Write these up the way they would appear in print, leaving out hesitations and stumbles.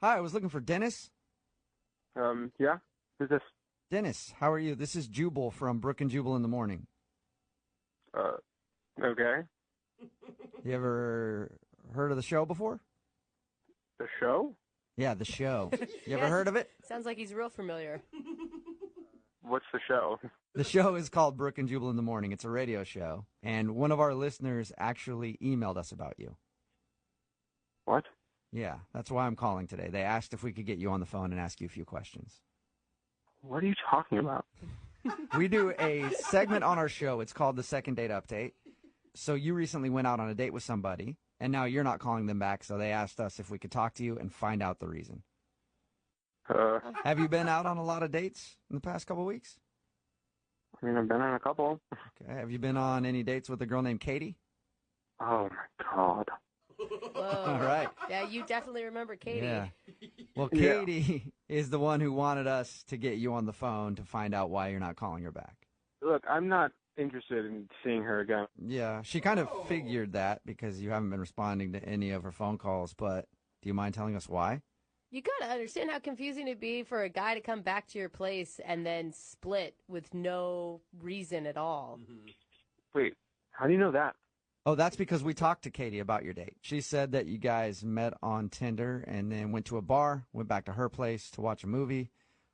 Hi, I was looking for Dennis. Yeah? Who's this? Dennis, how are you? This is Jubal from Brooke and Juba in the morning. Okay. You ever heard of the show before? The show? Yeah, the show. You ever Yes. heard of it? Sounds like he's real familiar. What's the show? The show is called Brooke and Jubal in the Morning. It's a radio show. And one of our listeners actually emailed us about you. What? Yeah, that's why I'm calling today. They asked if we could get you on the phone and ask you a few questions. What are you talking about? We do a segment on our show. It's called the Second Date Update. So you recently went out on a date with somebody, and now you're not calling them back, so they asked us if we could talk to you and find out the reason. Have you been out on a lot of dates in the past couple of weeks? I mean, I've been on a couple. Okay. Have you been on any dates with a girl named Katie? Oh, my God. Whoa. All right. Yeah, you definitely remember Katie. Yeah. Well, Yeah. Katie is the one who wanted us to get you on the phone to find out why you're not calling her back. Look, I'm not interested in seeing her again. Yeah, she kind of figured that because you haven't been responding to any of her phone calls, but do you mind telling us why? You gotta understand how confusing it'd be for a guy to come back to your place and then split with no reason at all. Wait, how do you know that? Oh, that's because we talked to Katie about your date. She said that you guys met on Tinder and then went to a bar, went back to her place to watch a movie,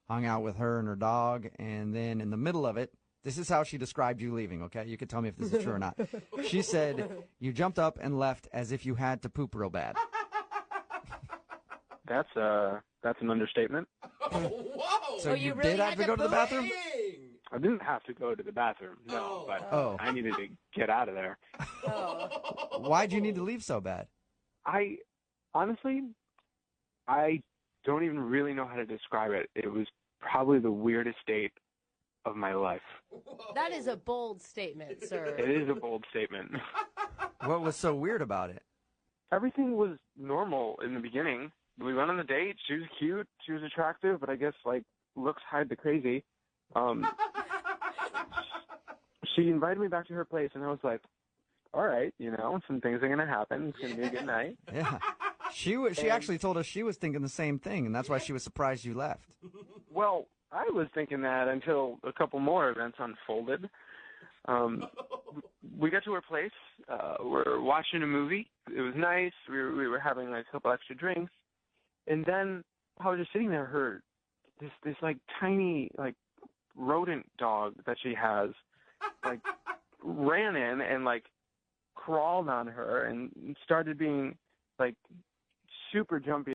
hung out with her and her dog, and then in the middle of it, this is how she described you leaving, okay? You could tell me if this is true or not. She said you jumped up and left as if you had to poop real bad. That's an understatement. Whoa! So you you really did have had to to go to the poop? bathroom? Dang. I didn't have to go to the bathroom, no, but Oh. I needed to get out of there. Oh. Why'd you need to leave so bad? Honestly, I don't even really know how to describe it. It was probably the weirdest date of my life. That is a bold statement, sir. It is a bold statement. What was so weird about it? Everything was normal in the beginning. We went on the date. She was cute. She was attractive, but I guess, looks hide the crazy. She invited me back to her place, and I was like, all right, some things are going to happen. It's going to be a good night. Yeah. She actually told us she was thinking the same thing, and that's why she was surprised you left. Well, I was thinking that until a couple more events unfolded. We got to her place. We're watching a movie. It was nice. We were having a couple extra drinks. And then I was just sitting there, this tiny, rodent dog that she has, ran in and, crawled on her and started being, super jumpy.